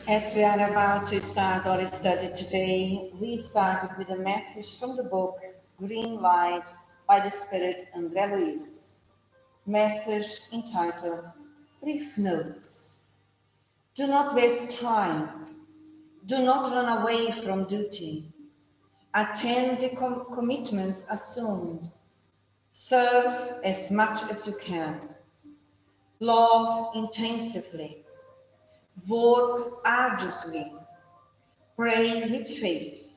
As we are about to start our study today, we started with a message from the book Green Light by the Spirit André Luiz. Message entitled Brief Notes. Do not waste time. Do not run away from duty. Attend the commitments assumed. Serve as much as you can. Love intensively. Work arduously. Pray with faith.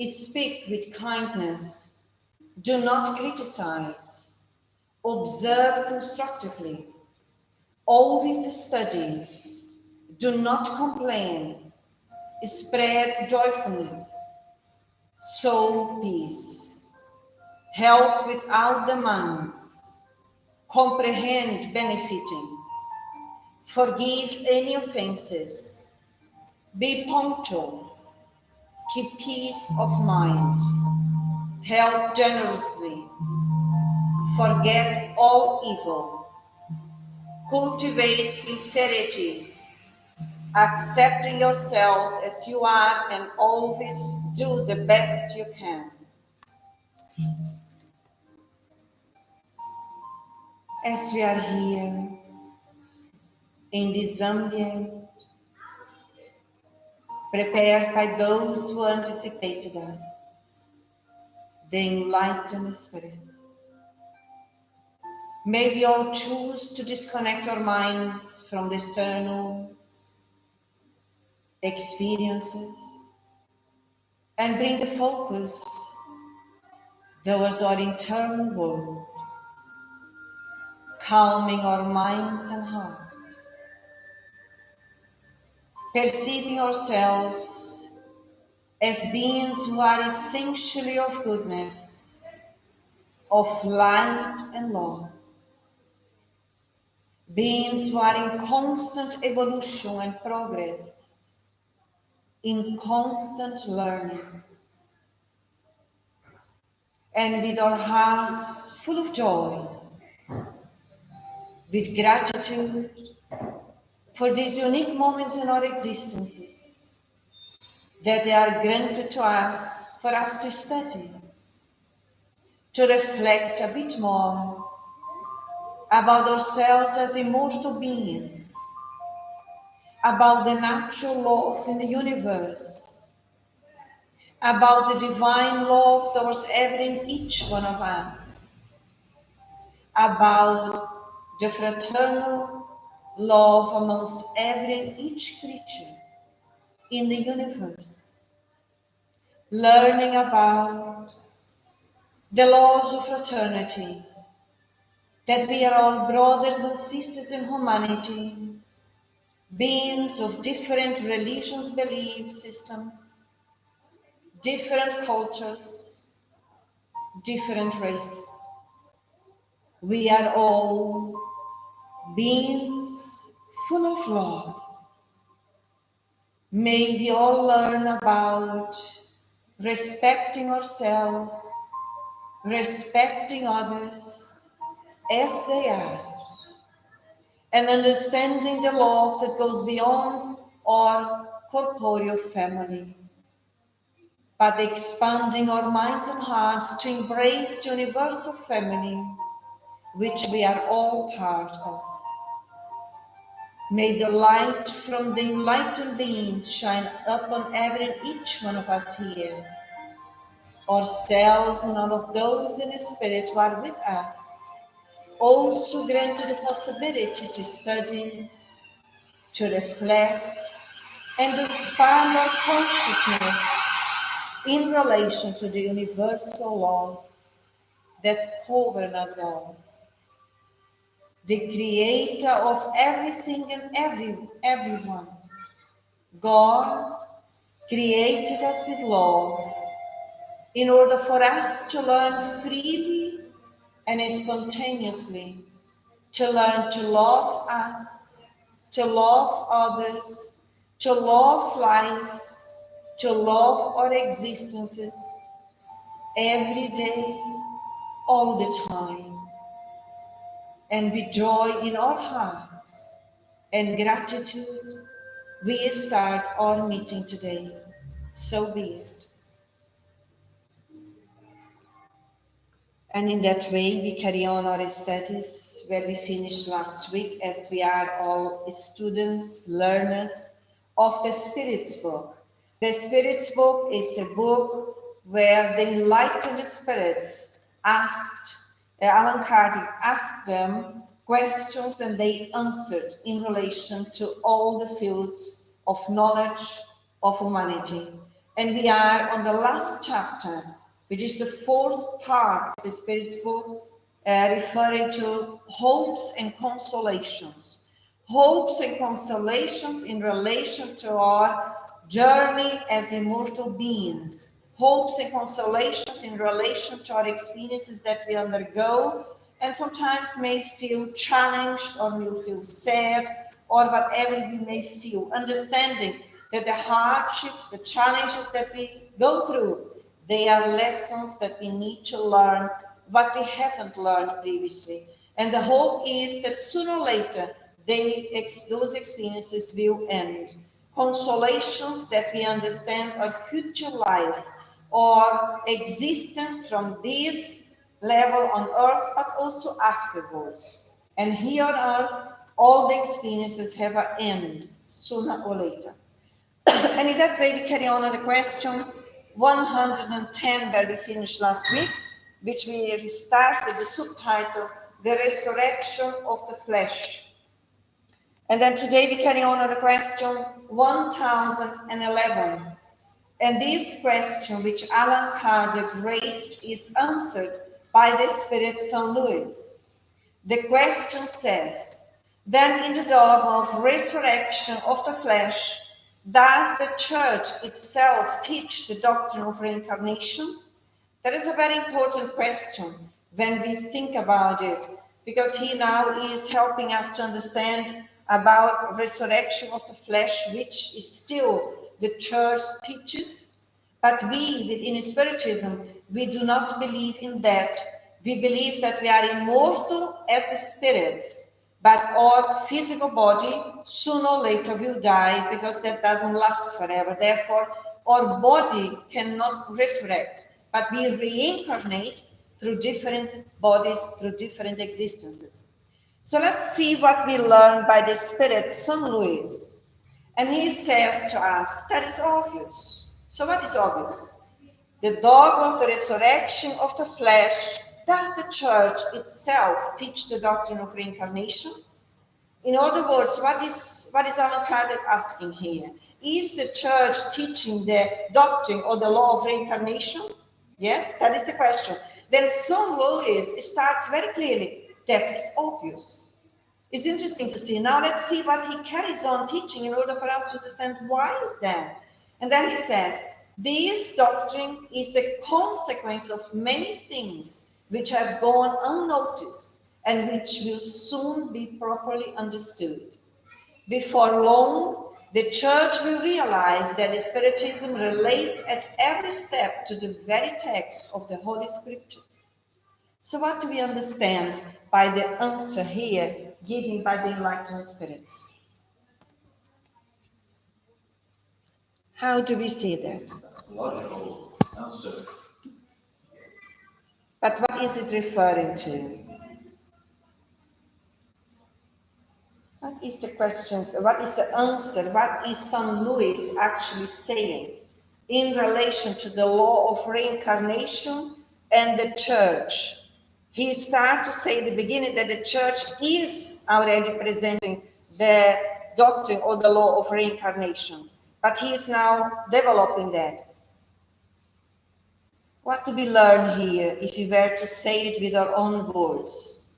Speak with kindness. Do not criticize. Observe constructively. Always study. Do not complain. Spread joyfulness. Sow peace. Help without demands. Comprehend benefiting. Forgive any offenses. Be punctual. Keep peace of mind. Help generously. Forget all evil. Cultivate sincerity, accepting yourselves as you are and always do the best you can. As we are here in this ambient, prepared by those who anticipated us, the enlightened spirits, may we all choose to disconnect our minds from the external experiences and bring the focus towards our internal world, calming our minds and hearts, perceiving ourselves as beings who are essentially of goodness, of light and love, beings who are in constant evolution and progress, in constant learning, and with our hearts full of joy, with gratitude for these unique moments in our existences, that they are granted to us for us to study, to reflect a bit more about ourselves as immortal beings, about the natural laws in the universe, about the divine love towards every and each one of us, about the fraternal love amongst every and each creature in the universe, learning about the laws of fraternity, that we are all brothers and sisters in humanity, beings of different religions, belief systems, different cultures, different races. We are all beings full of love. May we all learn about respecting ourselves, respecting others as they are, and understanding the love that goes beyond our corporeal family, but expanding our minds and hearts to embrace the universal family, which we are all part of. May the light from the enlightened beings shine upon every and each one of us here, ourselves and all of those in the spirit who are with us, also granted the possibility to study, to reflect, and to expand our consciousness in relation to the universal laws that govern us all. The creator of everything and everyone, God, created us with love in order for us to learn freely and spontaneously, to learn to love us, to love others, to love life, to love our existences every day, all the time, and with joy in our hearts and gratitude we start our meeting today. So be it. And in that way, we carry on our studies where we finished last week, as we are all students, learners of the Spirit's book. The Spirit's book is a book where the Enlightened Spirits Allan Kardec asked them questions and they answered in relation to all the fields of knowledge of humanity. And we are on the last chapter, which is the fourth part of the Spirit's book, referring to hopes and consolations. Hopes and consolations in relation to our journey as immortal beings. Hopes and consolations in relation to our experiences that we undergo and sometimes may feel challenged or may feel sad or whatever we may feel. Understanding that the hardships, the challenges that we go through, they are lessons that we need to learn what we haven't learned previously. And the hope is that sooner or later, those experiences will end. Consolations that we understand our future life or existence from this level on earth, but also afterwards. And here on earth, all the experiences have an end, sooner or later. And in that way, we carry on the question 110 that we finished last week, which we restart with the subtitle, The Resurrection of the Flesh. And then today we carry on the question 1011. And this question, which Allan Kardec raised, is answered by the Spirit St. Louis. The question says, then in the dogma of resurrection of the flesh, does the Church itself teach the doctrine of reincarnation? That is a very important question when we think about it, because he now is helping us to understand about resurrection of the flesh, which is still the Church teaches. But we, within Spiritism, we do not believe in that. We believe that we are immortal as spirits, but our physical body sooner or later will die, because that doesn't last forever. Therefore, our body cannot resurrect, but we reincarnate through different bodies, through different existences. So let's see what we learn by the Spirit St. Louis. And he says to us, that is obvious. So what is obvious? The dogma of the resurrection of the flesh. Does the Church itself teach the doctrine of reincarnation? In other words, what is Allan Kardec asking here? Is the Church teaching the doctrine or the law of reincarnation? Yes, that is the question. Then St. Louis starts very clearly. That is obvious. It's interesting to see. Now let's see what he carries on teaching in order for us to understand why is that. And then he says, this doctrine is the consequence of many things which have gone unnoticed and which will soon be properly understood. Before long, the Church will realize that Spiritism relates at every step to the very text of the Holy Scriptures. So what do we understand by the answer here given by the Enlightened Spirits? How do we see that? Logical answer. But what is it referring to? What is the question? What is the answer? What is St. Louis actually saying in relation to the law of reincarnation and the Church? He starts to say at the beginning that the Church is already presenting the doctrine or the law of reincarnation, but he is now developing that. What do we learn here if we were to say it with our own words?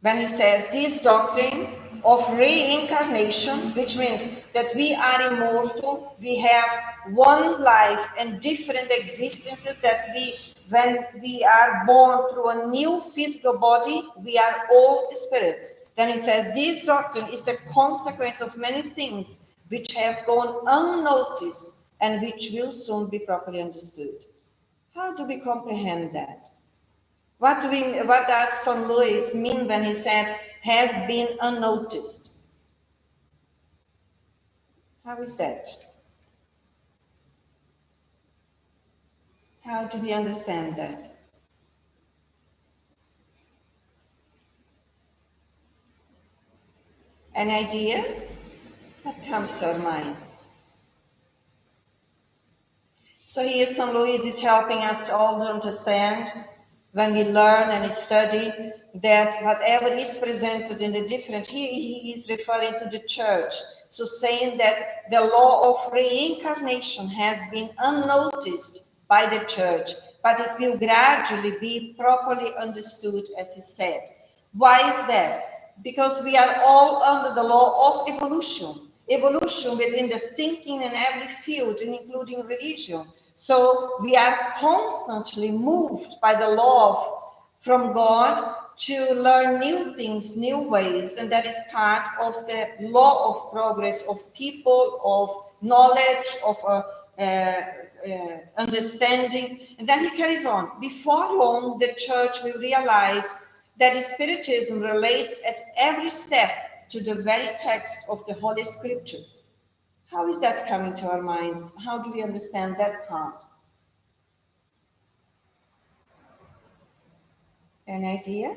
When he says this doctrine of reincarnation, which means that we are immortal, we have one life and different existences, that when we are born through a new physical body, we are all spirits. Then he says this doctrine is the consequence of many things which have gone unnoticed and which will soon be properly understood. How do we comprehend that? What does St. Louis mean when he said has been unnoticed? How is that? How do we understand that? An idea that comes to our minds. So here St. Louis is helping us to all understand when we learn and study that whatever is presented in the different, here he is referring to the church. So saying that the law of reincarnation has been unnoticed by the church, but it will gradually be properly understood, as he said. Why is that? Because we are all under the law of evolution. Evolution within the thinking in every field, including religion. So we are constantly moved by the law from God to learn new things, new ways, and that is part of the law of progress of people, of knowledge, of understanding. And then he carries on. Before long, the church will realize that Spiritism relates at every step to the very text of the Holy Scriptures. How is that coming to our minds? How do we understand that part? An idea?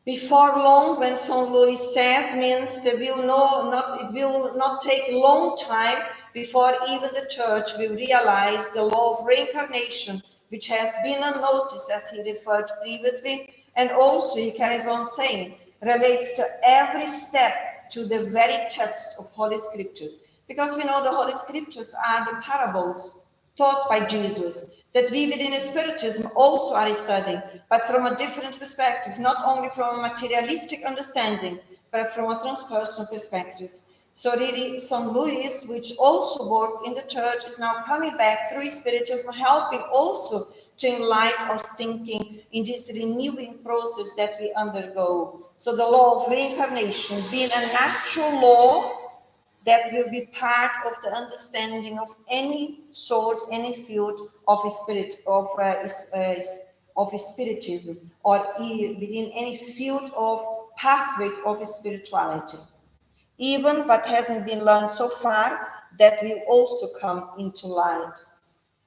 Before long, when St. Louis says, means it will not take a long time before even the church will realize the law of reincarnation, which has been unnoticed, as he referred previously, and also, he carries on saying, relates to every step to the very text of Holy Scriptures. Because we know the Holy Scriptures are the parables taught by Jesus, that we within Spiritism also are studying, but from a different perspective, not only from a materialistic understanding, but from a transpersonal perspective. So really, St. Louis, which also worked in the church, is now coming back through Spiritism, helping also to enlighten our thinking in this renewing process that we undergo. So the law of reincarnation being a natural law that will be part of the understanding of any sort, any field of spiritism, or within any field of pathway of spirituality. Even what hasn't been learned so far, that will also come into light.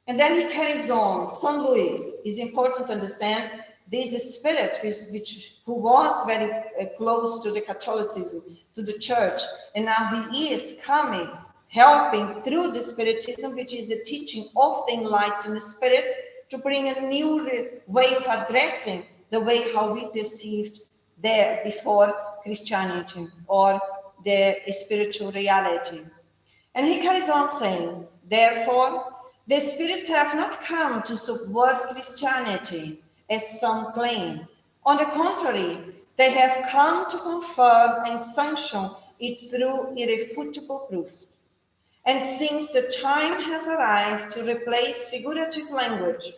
And then he carries on. St. Louis is important to understand. This is spirit who was very close to the Catholicism, to the church, and now he is coming, helping through the Spiritism, which is the teaching of the enlightened spirit, to bring a new way of addressing the way how we perceived there before Christianity or the spiritual reality. And he carries on saying, therefore, the spirits have not come to subvert Christianity, as some claim. On the contrary, they have come to confirm and sanction it through irrefutable proof. And since the time has arrived to replace figurative language,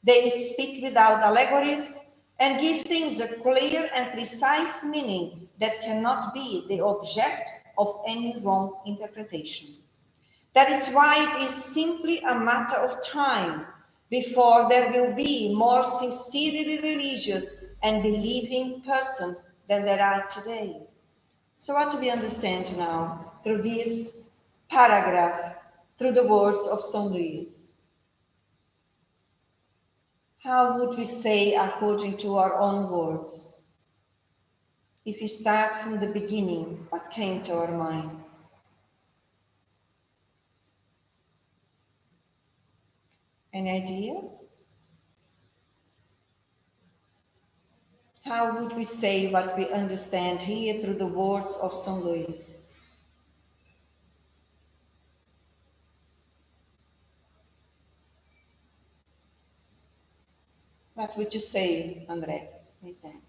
they speak without allegories and give things a clear and precise meaning that cannot be the object of any wrong interpretation. That is why it is simply a matter of time before there will be more sincerely religious and believing persons than there are today. So what do we understand now through this paragraph, through the words of St. Louis? How would we say, according to our own words, if we start from the beginning, what came to our minds? An idea? How would we say what we understand here through the words of St. Louis? What would you say, André? Please then.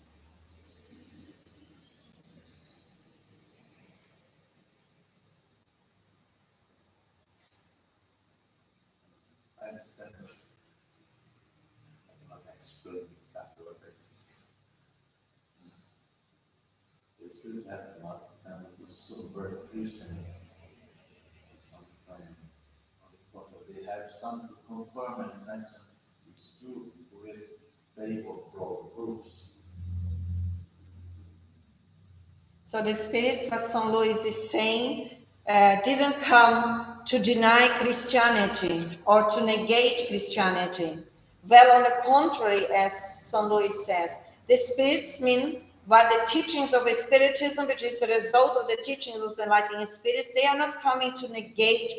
I understand that I'm not explaining exactly what it is. The Spirits have not come to subvert Christianity at some time. They have some to confirm and sanction it's true with faithful proofs. So the spirits, what St. Louis is saying, didn't come to deny Christianity or to negate Christianity. Well, on the contrary, as St. Louis says, the spirits mean what the teachings of Spiritism, which is the result of the teachings of the Enlightened Spirits, they are not coming to negate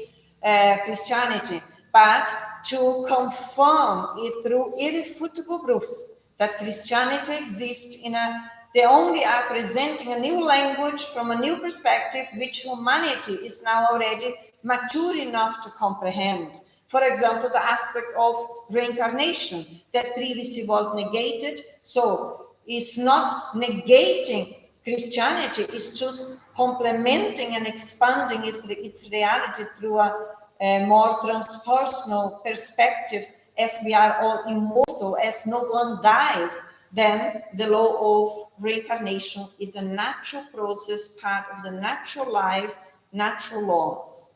Christianity, but to confirm it through irrefutable proofs that Christianity exists in a, they only are presenting a new language from a new perspective, which humanity is now already mature enough to comprehend. For example, the aspect of reincarnation that previously was negated. So it's not negating Christianity, it's just complementing and expanding its reality through a more transpersonal perspective, as we are all immortal, as no one dies. Then the law of reincarnation is a natural process, part of the natural life, natural laws.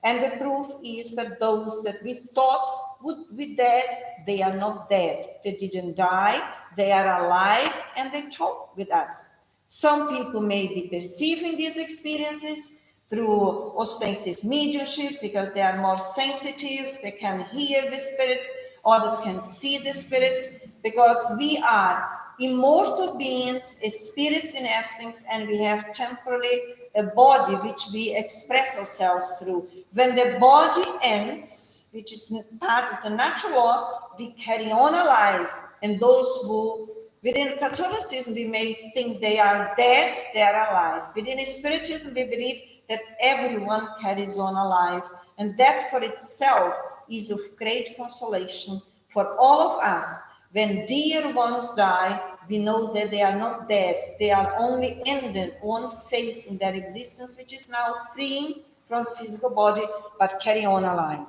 And the proof is that those that we thought would be dead, they are not dead. They didn't die, they are alive, and they talk with us. Some people may be perceiving these experiences through ostensive mediumship because they are more sensitive, they can hear the spirits, others can see the spirits, because we are immortal beings, spirits in essence, and we have temporarily a body which we express ourselves through. When the body ends, which is part of the natural laws, we carry on alive. And those who, within Catholicism, we may think they are dead, they are alive. Within Spiritism, we believe that everyone carries on alive. And that for itself is of great consolation for all of us. When dear ones die, we know that they are not dead. They are only ended one phase in their existence, which is now freeing from the physical body, but carry on alive.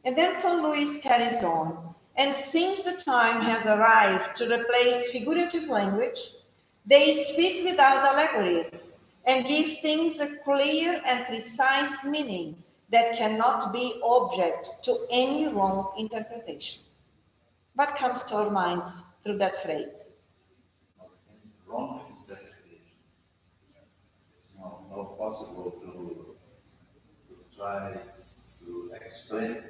And then St. Louis carries on. And since the time has arrived to replace figurative language, they speak without allegories and give things a clear and precise meaning that cannot be object to any wrong interpretation. What comes to our minds through that phrase? Wrong interpretation. It's not possible to try to explain,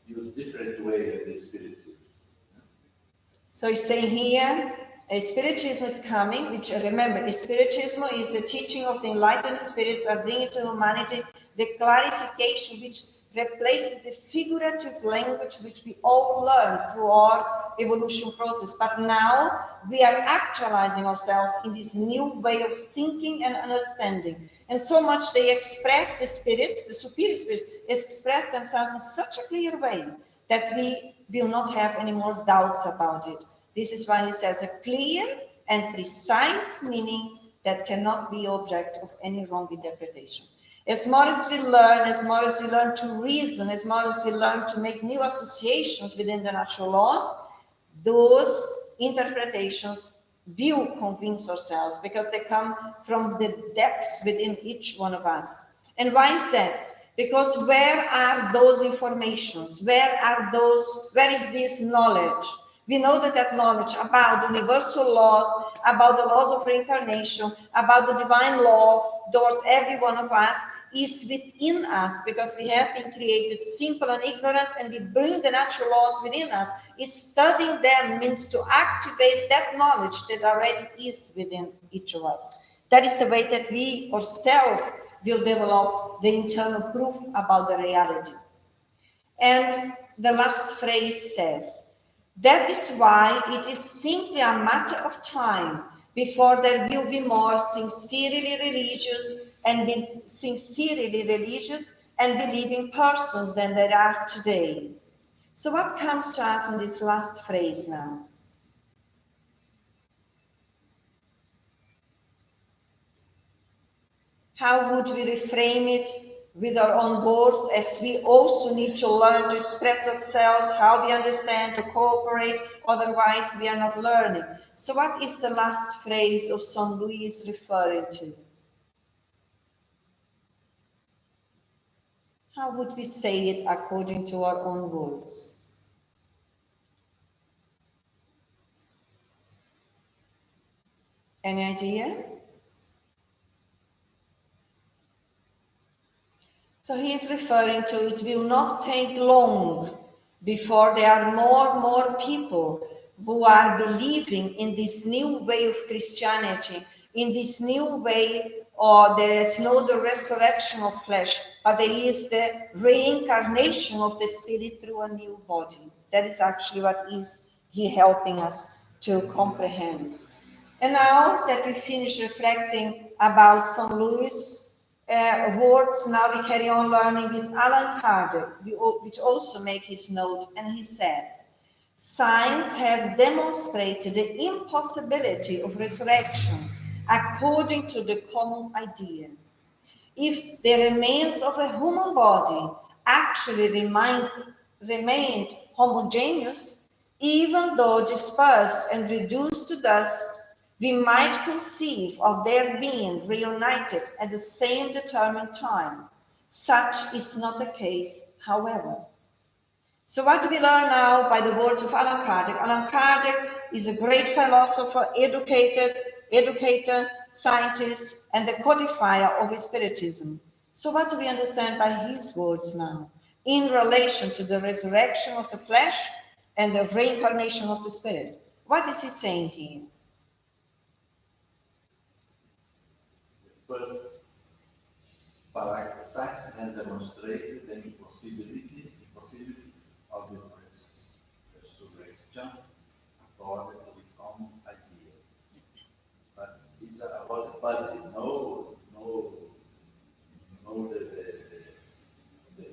use different way of the Spiritism. So he's saying here, a Spiritism is coming, which remember, Spiritism is the teaching of the Enlightened Spirits are bringing to humanity the clarification which replaces the figurative language which we all learn through our evolution process. But now we are actualizing ourselves in this new way of thinking and understanding. And so much they express, the spirits, the superior spirits, express themselves in such a clear way that we will not have any more doubts about it. This is why he says a clear and precise meaning that cannot be object of any wrong interpretation. As more as we learn to reason, as more as we learn to make new associations within the natural laws, those interpretations will convince ourselves because they come from the depths within each one of us. And why is that? Because where are those informations? Where is this knowledge? We know that knowledge about universal laws, about the laws of reincarnation, about the divine law towards every one of us is within us because we have been created simple and ignorant and we bring the natural laws within us. Studying them means to activate that knowledge that already is within each of us. That is the way that we ourselves will develop the internal proof about the reality. And the last phrase says, that is why it is simply a matter of time before there will be more sincerely religious and believing persons than there are today. So what comes to us in this last phrase now? How would we reframe it with our own words, as we also need to learn to express ourselves, how we understand, to cooperate, otherwise we are not learning. So what is the last phrase of St. Louis referring to? How would we say it according to our own words? Any idea? So he is referring to it will not take long before there are more people who are believing in this new way of Christianity, in this new way, or there is no the resurrection of flesh, but there is the reincarnation of the spirit through a new body. That is actually what is he helping us to comprehend. And now that we finish reflecting about St. Louis' words, now we carry on learning with Allan Kardec, which also make his note, and he says, science has demonstrated the impossibility of resurrection according to the common idea. If the remains of a human body actually remained homogeneous, even though dispersed and reduced to dust, we might conceive of their being reunited at the same determined time. Such is not the case, however. So what we learn now by the words of Allan Kardec. Allan Kardec is a great philosopher, educator, scientist, and the codifier of Spiritism. So what do we understand by his words now in relation to the resurrection of the flesh and the reincarnation of the spirit? What is he saying here? First, science has demonstrated the impossibility of the resurrection according to the common idea. But it's about the body, no the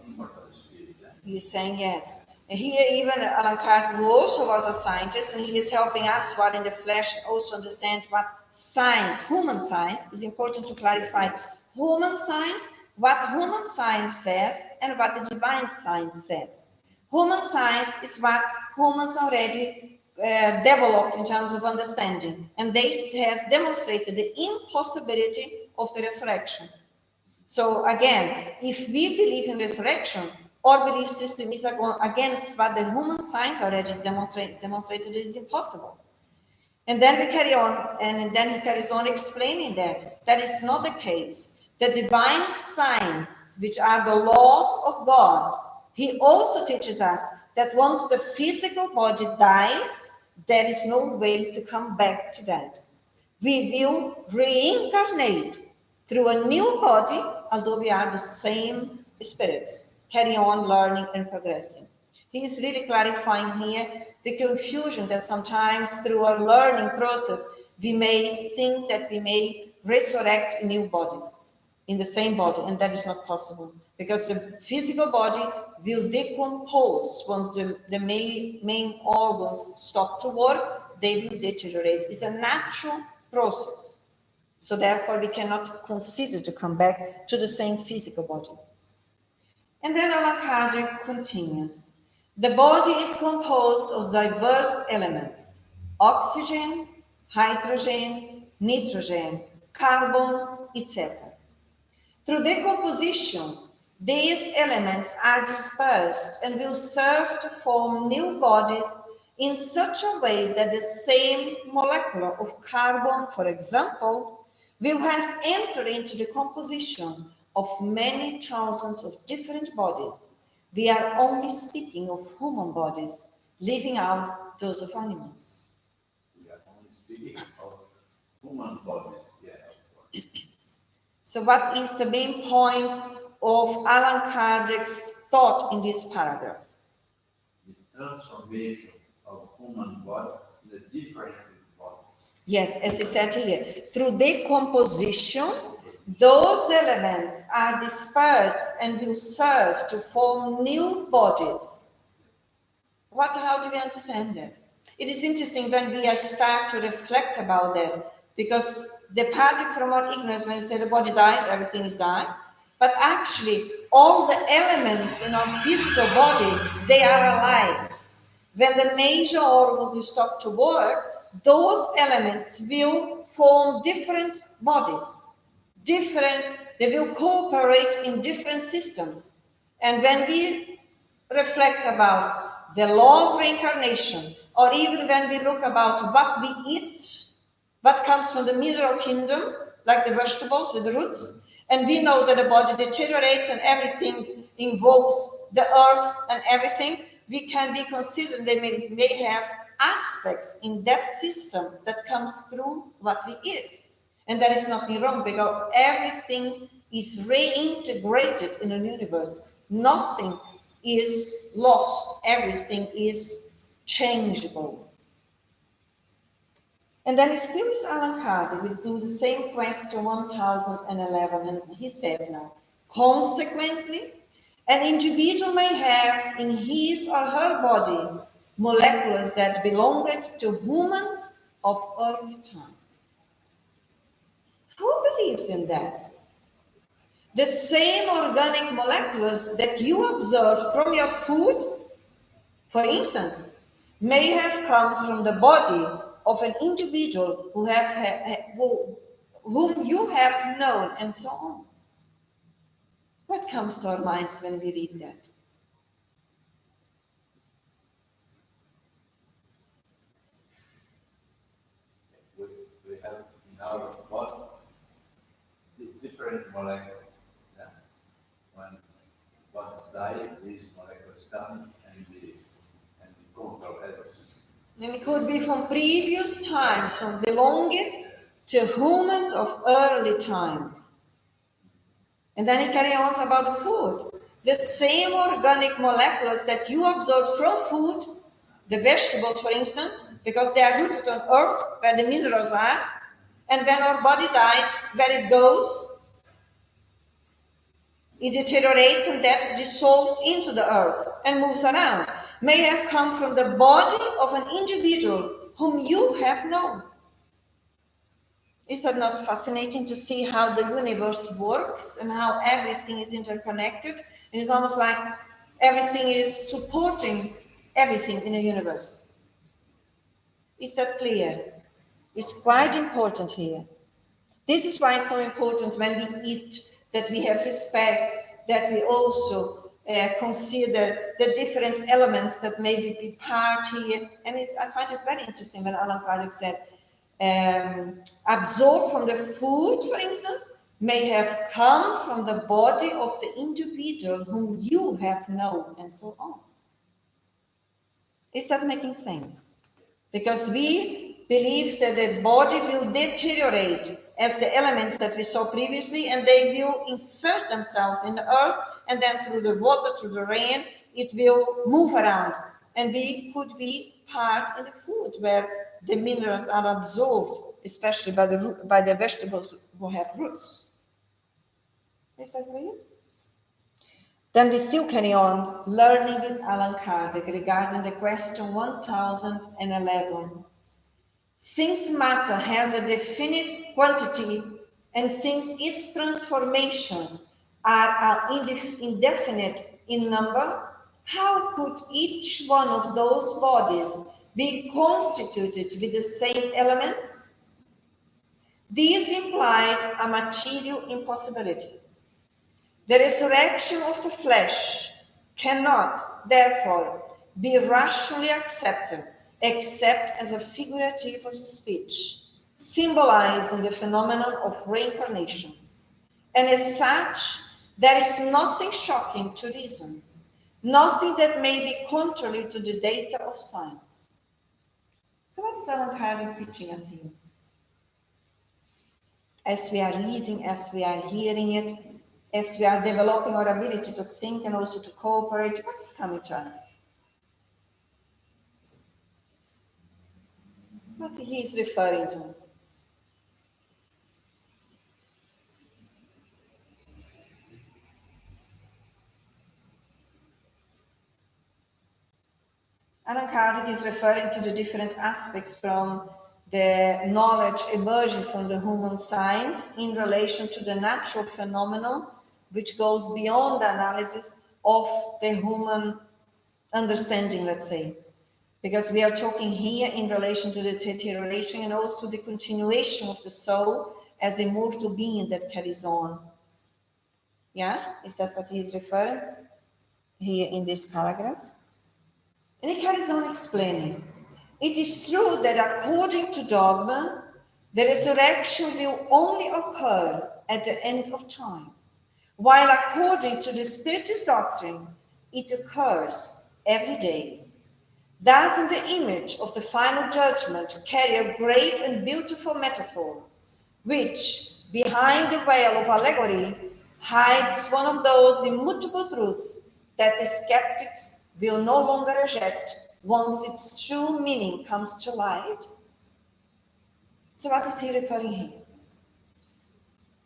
immortal spirit. He's saying yes. And here even Allan Kardec, who also was a scientist, and he is helping us while in the flesh also understand what science, human science, is important to clarify. Human science, what human science says and what the divine science says. Human science is what humans already developed in terms of understanding, and this has demonstrated the impossibility of the resurrection. So again, if we believe in resurrection, our belief system is against what the human science already demonstrated is impossible. And then we carry on, and then he carries on explaining that that is not the case. The divine science, which are the laws of God, he also teaches us that once the physical body dies, there is no way to come back to that. We will reincarnate through a new body, although we are the same spirits. Carry on learning and progressing. He is really clarifying here the confusion that sometimes through our learning process, we may think that we may resurrect new bodies in the same body, and that is not possible because the physical body will decompose once the main organs stop to work, they will deteriorate. It's a natural process. So therefore, we cannot consider to come back to the same physical body. And then Allan Kardec continues. The body is composed of diverse elements: oxygen, hydrogen, nitrogen, carbon, etc. Through decomposition, these elements are dispersed and will serve to form new bodies in such a way that the same molecule of carbon, for example, will have entered into the composition of many thousands of different bodies. We are only speaking of human bodies, leaving out those of animals. We are only speaking of human bodies, yeah, of course. So what is the main point of Allan Kardec's thought in this paragraph? The transformation of human body in the different bodies. Yes, as he said here, through decomposition, those elements are dispersed and will serve to form new bodies. How do we understand that? It is interesting when we start to reflect about that, because departing from our ignorance, when we say the body dies, everything is died. But actually, all the elements in our physical body, they are alive. When the major organs stop to work, those elements will form different bodies. They will cooperate in different systems. And when we reflect about the law of reincarnation, or even when we look about what we eat, what comes from the mineral kingdom, like the vegetables with the roots, and we know that the body deteriorates and everything involves the earth and everything, we can be considered, they may have aspects in that system that comes through what we eat. And there is nothing wrong because everything is reintegrated in the universe. Nothing is lost. Everything is changeable. And then still is Allan Kardec, it's in the same question 1011, and he says now, consequently, an individual may have in his or her body molecules that belonged to humans of early times. Who believes in that? The same organic molecules that you observe from your food, for instance, may have come from the body of an individual whom you have known, and so on. What comes to our minds when we read that? We have in our body different molecules. Yeah. When one is dying, these molecules come and they control everything. And it could be from previous times, from belonging to humans of early times. And then he carries on about the food. The same organic molecules that you observe from food, the vegetables, for instance, because they are rooted on earth, where the minerals are, and when our body dies, where it goes, it deteriorates and that dissolves into the earth and moves around, may have come from the body of an individual whom you have known. Is that not fascinating to see how the universe works and how everything is interconnected? And it's almost like everything is supporting everything in the universe. Is that clear? It's quite important here. This is why it's so important when we eat that we have respect, that we also consider the different elements that maybe be part here. And I find it very interesting when Allan Kardec said, absorbed from the food, for instance, may have come from the body of the individual whom you have known, and so on. Is that making sense? Because we believe that the body will deteriorate as the elements that we saw previously, and they will insert themselves in the earth, and then through the water, through the rain, it will move around. And we could be part in the food where the minerals are absorbed, especially by the vegetables who have roots. Is that clear? Then we still carry on learning with Allan Kardec regarding the question 1011. Since matter has a definite quantity and since its transformations are indefinite in number, how could each one of those bodies be constituted with the same elements? This implies a material impossibility. The resurrection of the flesh cannot, therefore, be rationally accepted except as a figurative of speech, symbolizing the phenomenon of reincarnation. And as such, there is nothing shocking to reason, nothing that may be contrary to the data of science. So what is Allan Kardec teaching us here? As we are reading, as we are hearing it, as we are developing our ability to think and also to cooperate, what is coming to us? What he is referring to? Allan Kardec is referring to the different aspects from the knowledge emerging from the human science in relation to the natural phenomenon, which goes beyond the analysis of the human understanding, let's say. Because we are talking here in relation to the deterioration and also the continuation of the soul as a mortal being that carries on. Yeah, is that what he is referring here in this paragraph? And he carries on explaining. It is true that according to dogma, The resurrection will only occur at the end of time, while according to the Spiritist doctrine, it occurs every day. Thus, in the image of the final judgment, carry a great and beautiful metaphor, which, behind the veil of allegory, hides one of those immutable truths that the skeptics will no longer reject once its true meaning comes to light. So what is he referring here?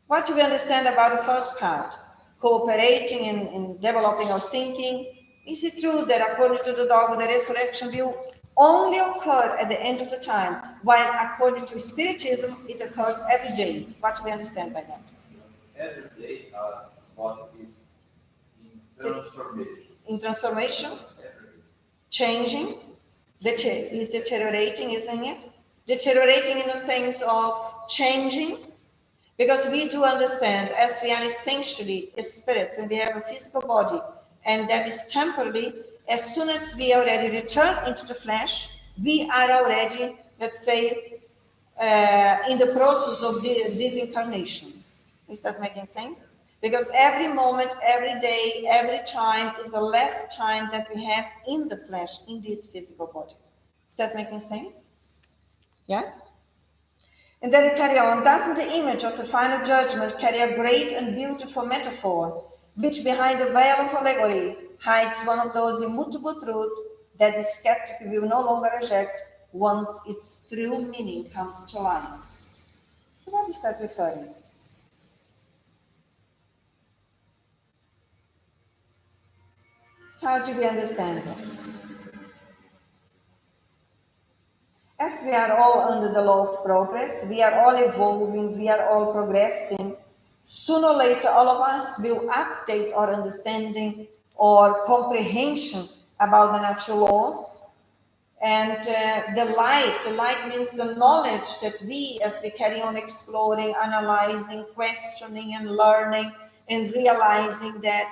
What do we understand about the first part? Cooperating in developing our thinking. Is it true that according to the dogma, the resurrection will only occur at the end of the time, while according to Spiritism, it occurs every day? What do we understand by that? Every day, what is in transformation. In transformation? Every day. Changing? Is deteriorating, isn't it? Deteriorating in the sense of changing. Because we do understand, as we are essentially spirits and we have a physical body, and that is temporary, as soon as we already return into the flesh, we are already, let's say, in the process of disincarnation. Is that making sense? Because every moment, every day, every time is a less time that we have in the flesh, in this physical body. Is that making sense? Yeah? And then we carry on. Doesn't the image of the final judgment carry a great and beautiful metaphor, which behind the veil of allegory hides one of those immutable truths that the skeptic will no longer reject once its true meaning comes to light? So what is that referring? How do we understand that? As we are all under the law of progress, we are all evolving, we are all progressing. Sooner or later, all of us will update our understanding or comprehension about the natural laws. And the light means the knowledge that we, as we carry on exploring, analyzing, questioning, and learning, and realizing that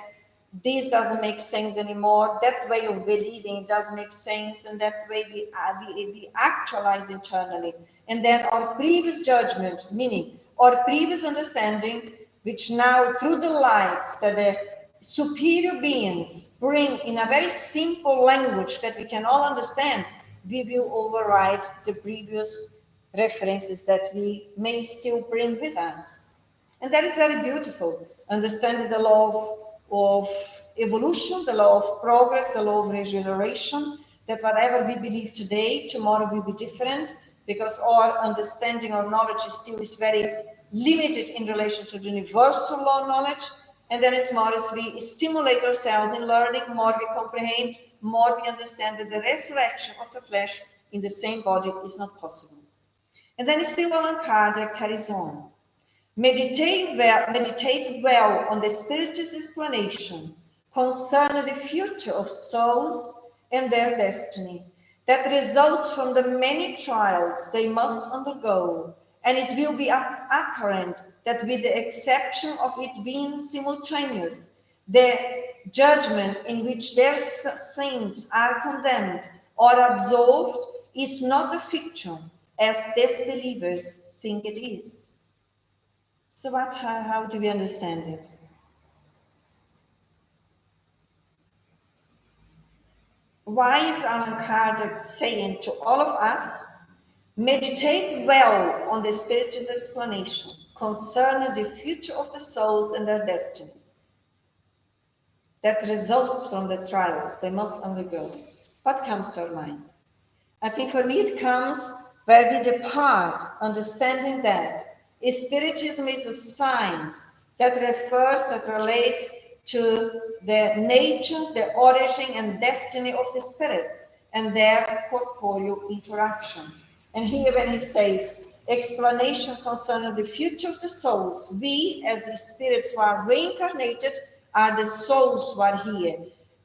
this doesn't make sense anymore, that way of believing doesn't make sense, and that way we actualize internally. And then our previous judgment, meaning our previous understanding, which now through the lights that the superior beings bring in a very simple language that we can all understand, we will override the previous references that we may still bring with us. And that is very beautiful, understanding the law of evolution, the law of progress, the law of regeneration, that whatever we believe today, tomorrow will be different, because our understanding or knowledge is very limited in relation to the universal law knowledge. And then as more as we stimulate ourselves in learning, more we comprehend, more we understand that the resurrection of the flesh in the same body is not possible. And then still Allan Kardec carries on. Meditate well on the Spiritist explanation concerning the future of souls and their destiny, that results from the many trials they must undergo, and it will be apparent that with the exception of it being simultaneous, the judgment in which their sins are condemned or absolved is not a fiction, as disbelievers think it is. So how do we understand it? Why is Allan Kardec saying to all of us, meditate well on the Spiritist explanation concerning the future of the souls and their destinies that results from the trials they must undergo? What comes to our minds? I think for me it comes where we depart understanding that Spiritism is a science that relates to the nature, the origin and destiny of the spirits and their corporeal interaction. And here when he says, explanation concerning the future of the souls, we as the spirits who are reincarnated are the souls who are here.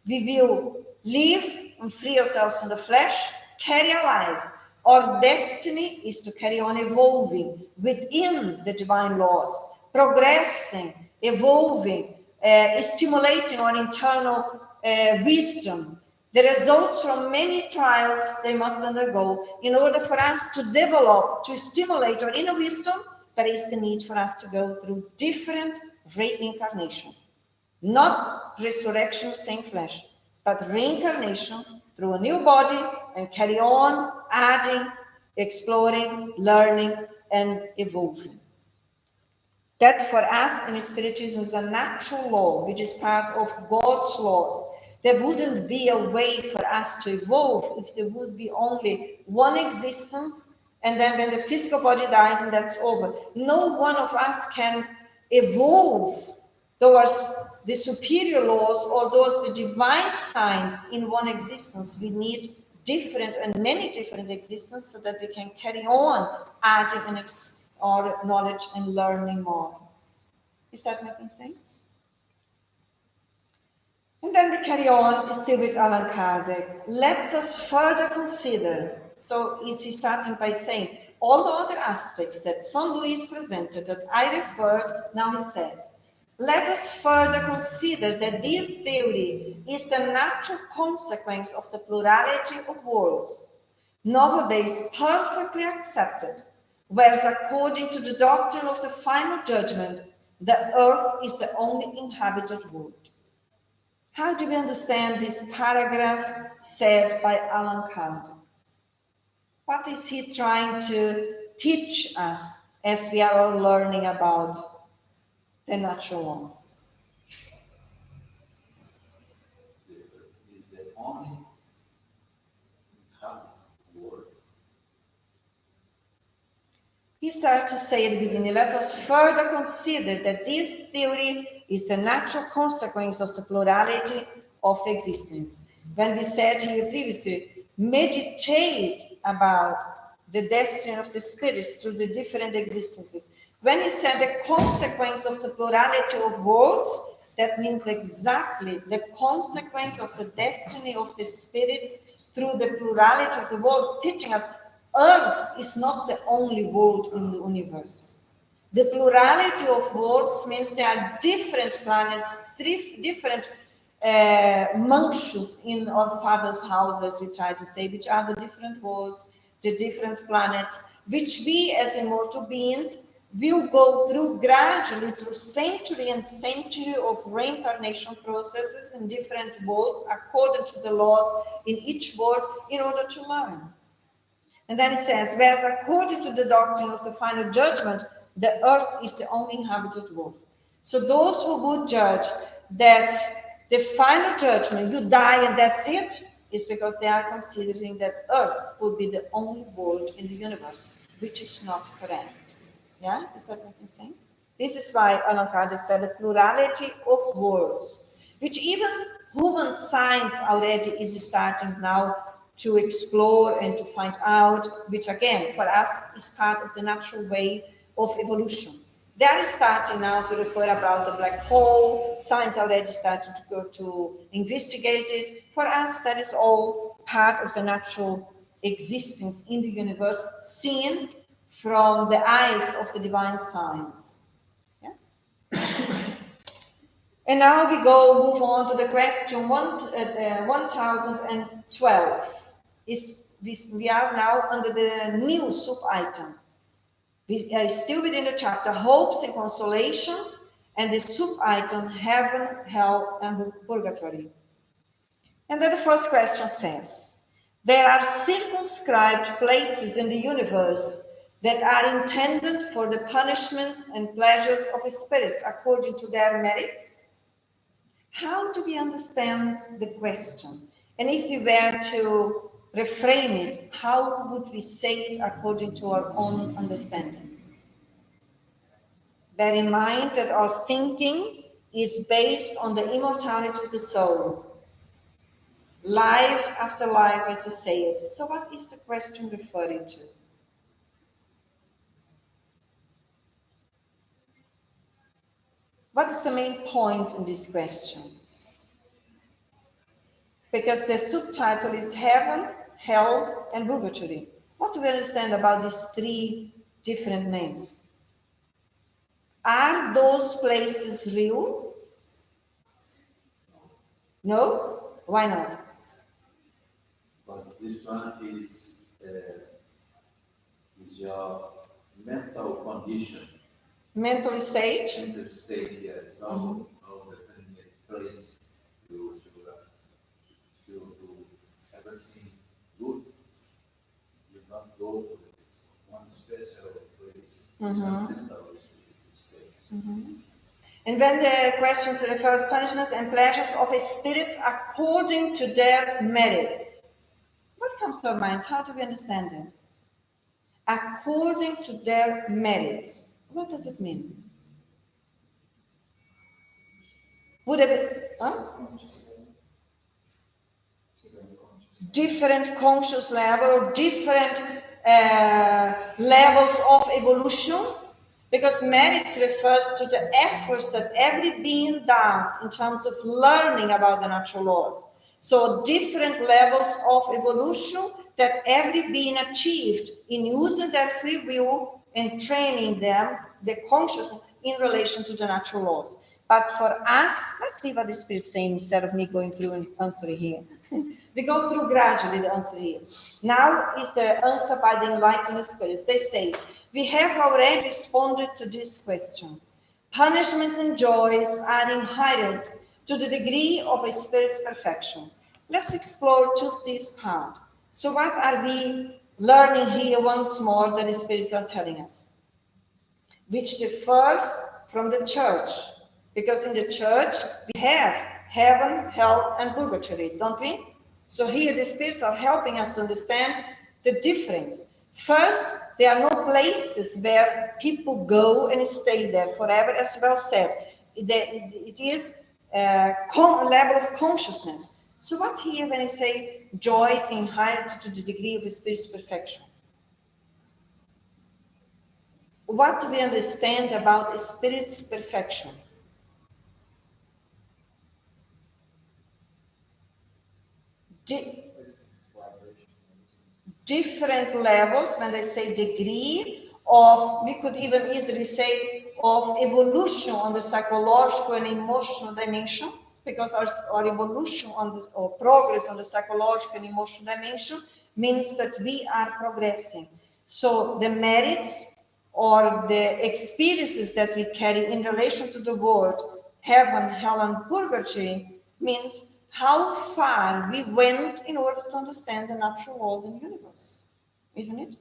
We will live and free ourselves from the flesh, carry a life. Our destiny is to carry on evolving within the divine laws, progressing, evolving, stimulating our internal wisdom, The results from many trials they must undergo in order for us to develop, to stimulate our inner wisdom. There is the need for us to go through different reincarnations. Not resurrection, same flesh, but reincarnation through a new body and carry on adding, exploring, learning, and evolving. That for us in Spiritism is a natural law, which is part of God's laws. There wouldn't be a way for us to evolve if there would be only one existence, and then when the physical body dies and that's over. No one of us can evolve towards the superior laws or those the divine signs in one existence. We need different and many different existences so that we can carry on adding our knowledge and learning more. Is that making sense? And then we carry on still with Allan Kardec. Let's us further consider. So is he starting by saying all the other aspects that Saint Louis presented that I referred, now he says, let us further consider that this theory is the natural consequence of the plurality of worlds, nowadays perfectly accepted, whereas according to the doctrine of the final judgment, the earth is the only inhabited world. How do we understand this paragraph said by Allan Kardec? What is he trying to teach us as we are all learning about the natural laws? Is the only inhabited world. He started to say at the beginning, let us further consider that this theory is the natural consequence of the plurality of existence. When we said here previously, meditate about the destiny of the spirits through the different existences. When he said the consequence of the plurality of worlds, that means exactly the consequence of the destiny of the spirits through the plurality of the worlds, teaching us Earth is not the only world in the universe. The plurality of worlds means there are different planets, different functions in our Father's house, as we try to say, which are the different worlds, the different planets, which we as immortal beings will go through gradually through century and century of reincarnation processes in different worlds according to the laws in each world in order to learn. And then it says, whereas according to the doctrine of the final judgment, the earth is the only inhabited world. So those who would judge that the final judgment, you die and that's it, is because they are considering that earth would be the only world in the universe, which is not correct. Yeah, is that making sense? This is why Allan Kardec said the plurality of worlds, which even human science already is starting now to explore and to find out, which again, for us, is part of the natural way of evolution. They are starting now to refer about the black hole. Science already started to go to investigate it. For us, that is all part of the natural existence in the universe, seen from the eyes of the divine science. Yeah? And now we move on to the question 1012. We are now under the new sub-item. We are still within the chapter Hopes and Consolations, and the sub-item Heaven, Hell, and Purgatory. And then the first question says, there are circumscribed places in the universe that are intended for the punishment and pleasures of spirits according to their merits. How do we understand the question? And if we were to reframe it, how would we say it according to our own understanding? Bear in mind that our thinking is based on the immortality of the soul. Life after life, as we say it. So what is the question referring to? What is the main point in this question? Because the subtitle is Heaven, Hell, and Purgatory. What do we understand about these three different names? Are those places real? No? Why not? this one is your mental condition. Mental state? Mental state, yes. No determinate place to everything good. You not go to one special place. Mental state. And then the questions refers punishments and pleasures of his spirits according to their merits. What comes to our minds? How do we understand it? According to their merits. What does it mean? Would it be different conscious level or different levels of evolution? Because merits refers to the efforts that every being does in terms of learning about the natural laws. So different levels of evolution that every being achieved in using their free will and training them, the consciousness, in relation to the natural laws. But for us, let's see what the Spirit's saying instead of me going through and answering here. We go through gradually the answer here. Now is the answer by the Enlightened Spirits. They say, we have already responded to this question. Punishments and joys are inherent to the degree of a spirit's perfection. Let's explore just this part. So what are we learning here once more that the spirits are telling us? Which differs from the church. Because in the church, we have heaven, hell, and purgatory, don't we? So here the spirits are helping us to understand the difference. First, there are no places where people go and stay there forever, as well said. It is a level of consciousness. So what here when I say joy is inherent to the degree of the spirit's perfection? What do we understand about the spirit's perfection? Different levels, when they say degree of, we could even easily say of evolution on the psychological and emotional dimension, because our evolution on this, or progress on the psychological and emotional dimension means that we are progressing. So the merits or the experiences that we carry in relation to the world, heaven, hell, and purgatory, means how far we went in order to understand the natural laws in the universe, isn't it?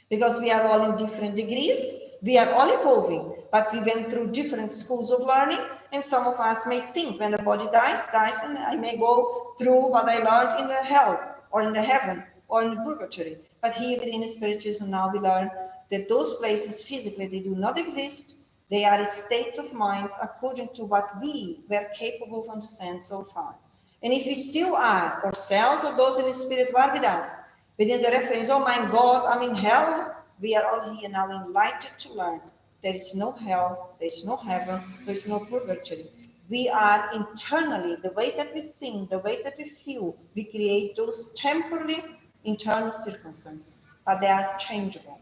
Because we are all in different degrees, we are all evolving, but we went through different schools of learning, and some of us may think when the body dies, and I may go through what I learned in the hell, or in the heaven, or in the purgatory. But here in Spiritism now we learn that those places physically, they do not exist. They are states of minds according to what we were capable of understand so far. And if we still are, ourselves or those in the spirit who are with us, within the reference, oh my God, I'm in hell, we are all here now enlightened to learn. There is no hell, there is no heaven, there is no purgatory. We are internally, the way that we think, the way that we feel, we create those temporary internal circumstances, but they are changeable.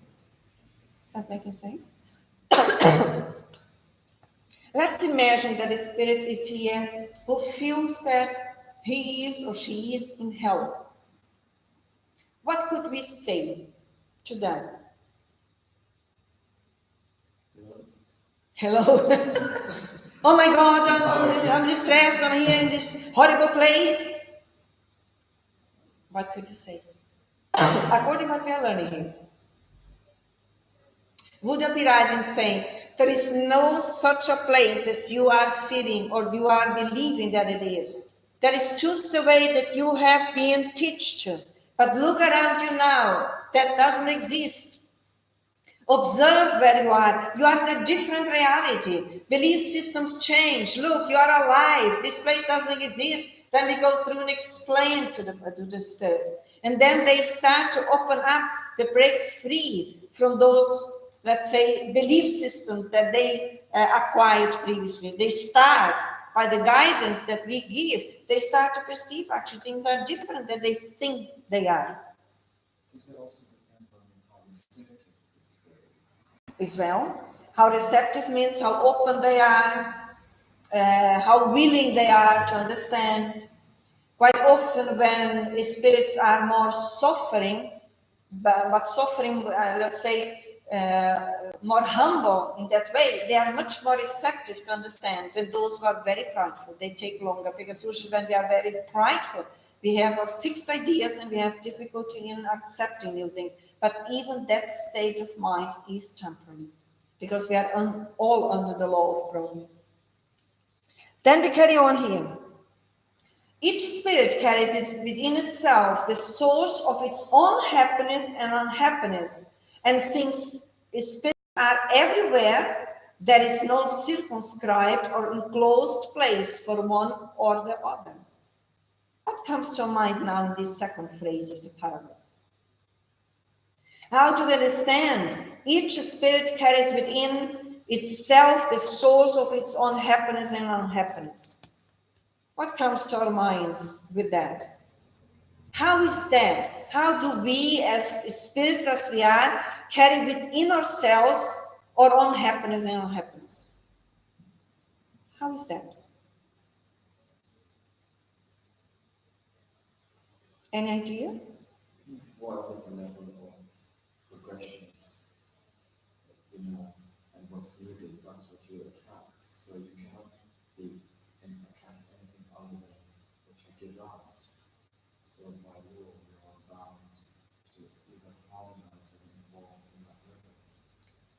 Is that making sense? Let's imagine that a spirit is here who feels that he is or she is in hell. What could we say to them? Hello? Oh my God, I'm distressed, I'm here in this horrible place. What could you say? According to what we are learning here. Would you be right in saying there is no such a place as you are feeling or you are believing that it is? That is just the way that you have been taught. But look around you now. That doesn't exist. Observe where you are. You are in a different reality. Belief systems change. Look, you are alive. This place doesn't exist. Then we go through and explain to the spirit. And then they start to open up, to break free from those, let's say, belief systems that they acquired previously. They start, by the guidance that we give, they start to perceive actually things are different than they think they are. Does it also depend on how receptive the spirit is? As well. How receptive means how open they are, how willing they are to understand. Quite often when spirits are more suffering, but suffering, let's say, more humble in that way, they are much more receptive to understand than those who are very prideful. They take longer, because usually when we are very prideful, we have our fixed ideas and we have difficulty in accepting new things. But even that state of mind is temporary, because we are all under the law of progress. Then we carry on here. Each spirit carries it within itself the source of its own happiness and unhappiness. And since spirits are everywhere, there is no circumscribed or enclosed place for one or the other. What comes to mind now in this second phrase of the paragraph? How to understand? Each spirit carries within itself the source of its own happiness and unhappiness. What comes to our minds with that? How is that? How do we, as spirits as we are, carry within ourselves our own happiness and unhappiness? How is that? Any idea? What are the level of progression, and what's needed, that's what you attract. So you cannot be and attract anything other than what you give out. So by law, you are bound to either harmonize and involve in that level.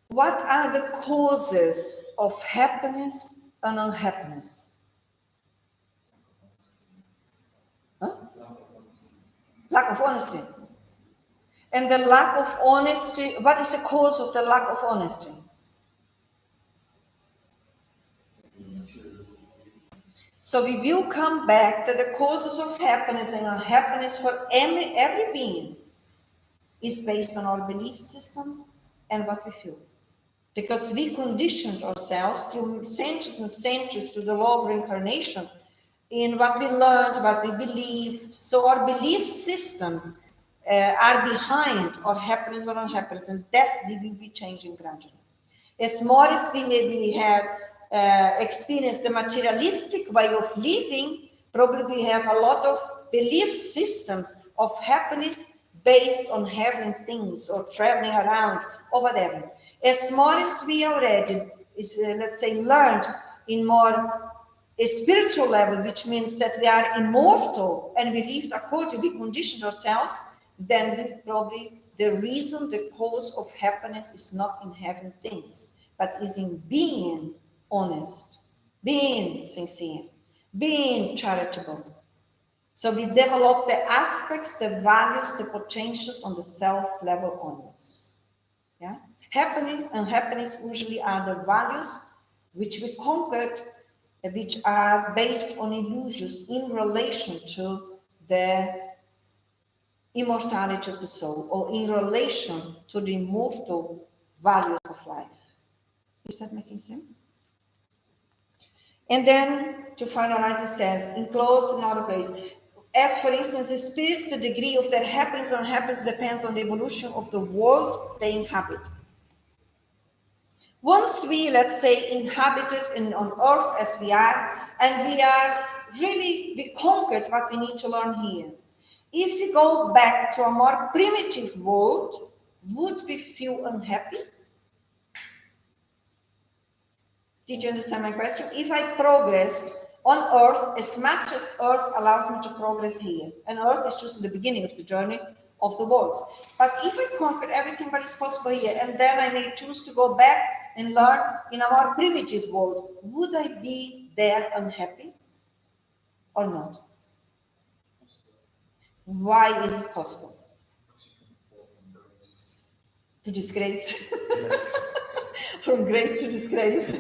What are the causes of happiness and unhappiness? Huh? Lack of honesty. And the lack of honesty, what is the cause of the lack of honesty? So we will come back to the causes of happiness and unhappiness for every being is based on our belief systems and what we feel. Because we conditioned ourselves through centuries and centuries to the law of reincarnation in what we learned, what we believed. So our belief systems are behind our happiness or unhappiness, and that we will be changing gradually. As more as we maybe have experienced the materialistic way of living, probably we have a lot of belief systems of happiness based on having things or traveling around or whatever. As more as we already, let's say, learned in more a spiritual level, which means that we are immortal and we lived accordingly, we conditioned ourselves, then we probably the reason, the cause of happiness is not in having things, but is in being honest, being sincere, being charitable. So we develop the aspects, the values, the potentials on the self level onwards. Yeah? Happiness and happiness usually are the values which we conquered, which are based on illusions in relation to the immortality of the soul, or in relation to the immortal values of life. Is that making sense? And then, to finalize, it says, enclosed in other place, as for instance, the spirits, the degree of their happiness or unhappiness depends on the evolution of the world they inhabit. Once we, let's say, inhabited on earth as we are, and we conquered what we need to learn here. If we go back to a more primitive world, would we feel unhappy? Did you understand my question? If I progressed on earth as much as earth allows me to progress here, and earth is just the beginning of the journey of the worlds. But if I conquer everything that is possible here, and then I may choose to go back and learn in a more primitive world, would I be there unhappy or not? Why is it possible? To disgrace. From grace to disgrace.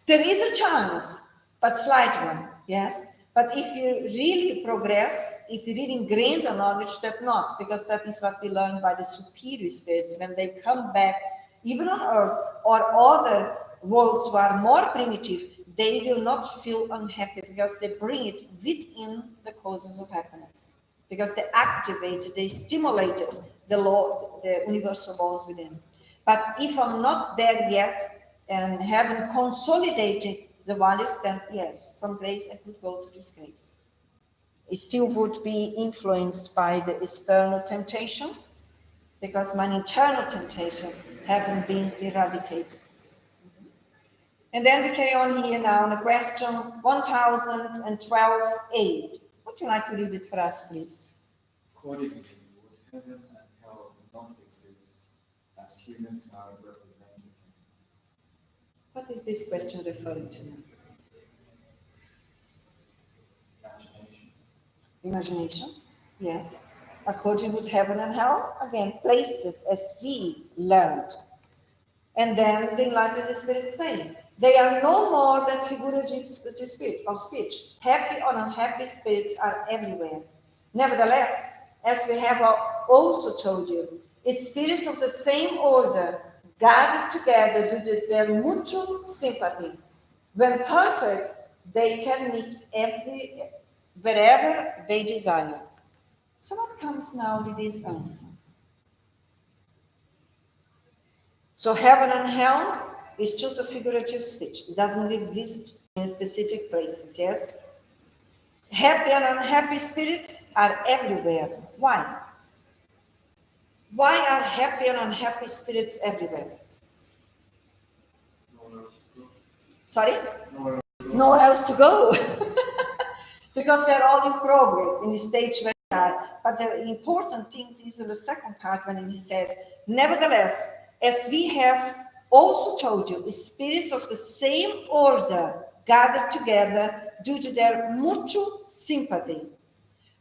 There is a chance, but slight one, yes. But if you really progress, if you really gain the knowledge, that not, because that is what we learn by the superior spirits when they come back, even on earth or other worlds who are more primitive, they will not feel unhappy because they bring it within the causes of happiness. Because they activated, they stimulated the law, the universal laws within. But if I'm not there yet and haven't consolidated the values, then yes, from grace I could go to disgrace. still would be influenced by the external temptations, because my internal temptations haven't been eradicated. And then we carry on here now on the question 1012a. Would you like to read it for us, please? Accordingly, would heaven and hell not exist as humans are represented? What is this question referring to? Imagination. Imagination, yes. According with heaven and hell, again, places as we learned. And then the Enlightened Spirits say, they are no more than figurative of speech. Happy or unhappy spirits are everywhere. Nevertheless, as we have also told you, spirits of the same order gathered together due to their mutual sympathy. When perfect, they can meet wherever they desire. So what comes now with this answer? So heaven and hell is just a figurative speech. It doesn't exist in specific places, yes? Happy and unhappy spirits are everywhere. Why? Why are happy and unhappy spirits everywhere? Sorry? Nowhere else to go. Because we are all in progress in the stage where we are. But the important thing is in the second part when he says, nevertheless, as we have also told you, spirits of the same order gathered together due to their mutual sympathy.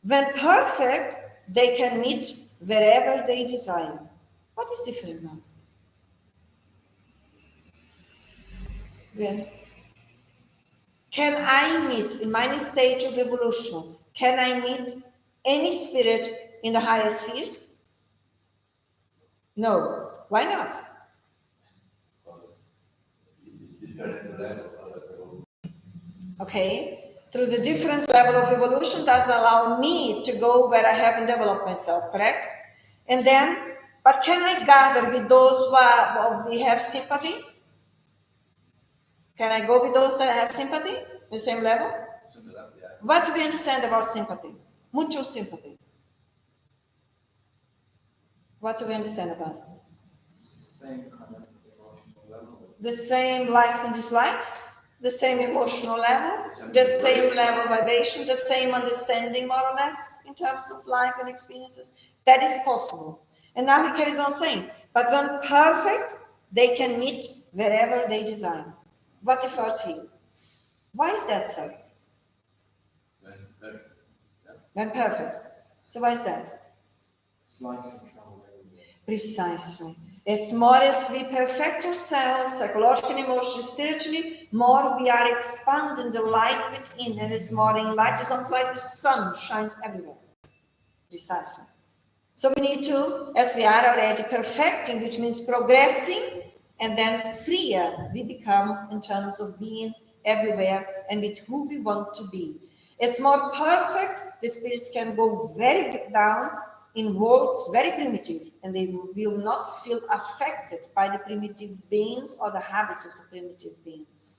When perfect, they can meet wherever they desire. What is different now? When? Can I meet, in my stage of evolution, can I meet any spirit in the higher spheres? No. Why not? Okay. Through the different level of evolution does allow me to go where I haven't developed myself, correct? And then, but can I gather with those who we have sympathy? Can I go with those that have sympathy? The same level? What do we understand about sympathy? Mutual sympathy. What do we understand about it? Same kind of emotional level. The same likes and dislikes, the same emotional level, the same level of vibration, the same understanding, more or less, in terms of life and experiences. That is possible. And now he carries on saying, but when perfect, they can meet wherever they desire. What differs here? Why is that so? When perfect. So why is that? Slight control everywhere. Precisely. As more as we perfect ourselves, psychologically, emotionally, spiritually, more we are expanding the light within, and as more in light is almost like the sun shines everywhere. Precisely. So we need to, as we are already perfecting, which means progressing, and then freer we become in terms of being everywhere and with who we want to be. As more perfect, the spirits can go very down in worlds very primitive, and they will not feel affected by the primitive beings or the habits of the primitive beings.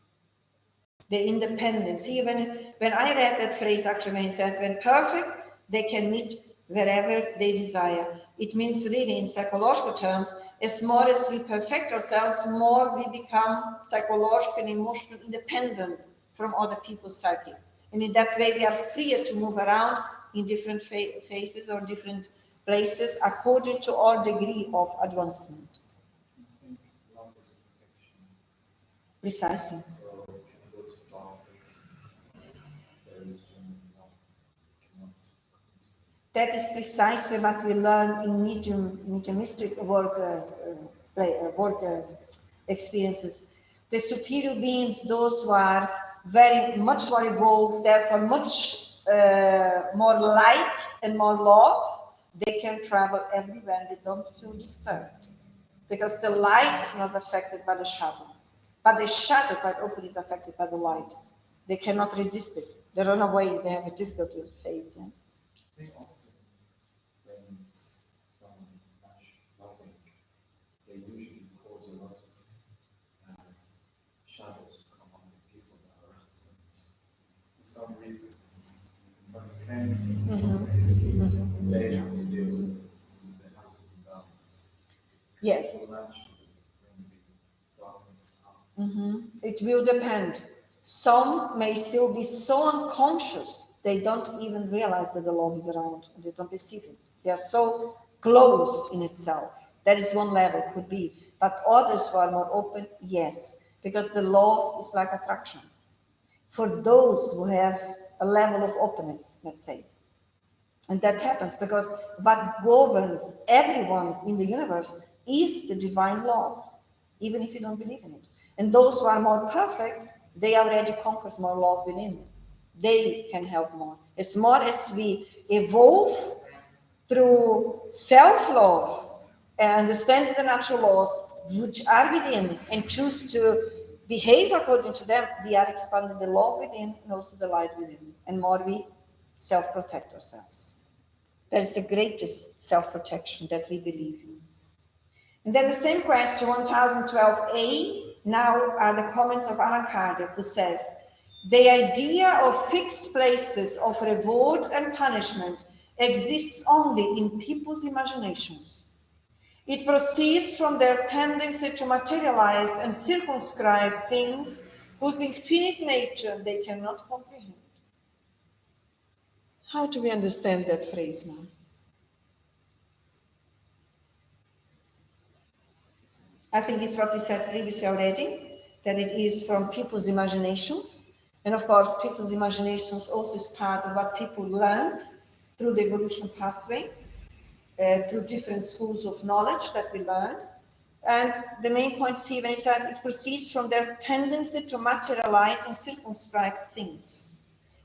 The independence. Here, when I read that phrase, actually, when it says, when perfect, they can meet wherever they desire. It means really, in psychological terms, as more as we perfect ourselves, more we become psychologically and emotionally independent from other people's psyche. And in that way, we are freer to move around in different phases or different places according to our degree of advancement. I think love is perfection. Precisely. So it can go to dark places. There is genuine love. Cannot. That is precisely what we learn in mediumistic work experiences. The superior beings, those who are very much more evolved, therefore much more light and more love, they can travel everywhere and they don't feel disturbed. Because the light is not affected by the shadow. But the shadow quite often is affected by the light. They cannot resist it. They run away, they have a difficulty to face. Yes? I think often when someone is much loving, they usually cause a lot of shadows to come on the people that are around them. For some reasons, it's like cleansing. They have to deal with this. They have to be balanced. Yes. It will actually bring the darkness out. It will depend. Some may still be so unconscious they don't even realize that the love is around. They don't perceive it. They are so closed in itself. That is one level, could be. But others who are more open, yes. Because the love is like attraction. For those who have a level of openness, let's say. And that happens because what governs everyone in the universe is the divine love, even if you don't believe in it. And those who are more perfect, they already conquered more love within. They can help more. As more as we evolve through self-love and understanding the natural laws which are within and choose to behave according to them, we are expanding the love within and also the light within. And more we self-protect ourselves. That is the greatest self-protection that we believe in. And then the same question, 1012a, now are the comments of Allan Kardec, who says, the idea of fixed places of reward and punishment exists only in people's imaginations. It proceeds from their tendency to materialize and circumscribe things whose infinite nature they cannot comprehend. How do we understand that phrase now? I think it's what we said previously already, that it is from people's imaginations. And of course, people's imaginations also is part of what people learned through the evolution pathway, through different schools of knowledge that we learned. And the main point is here when it says it proceeds from their tendency to materialize and circumscribe things.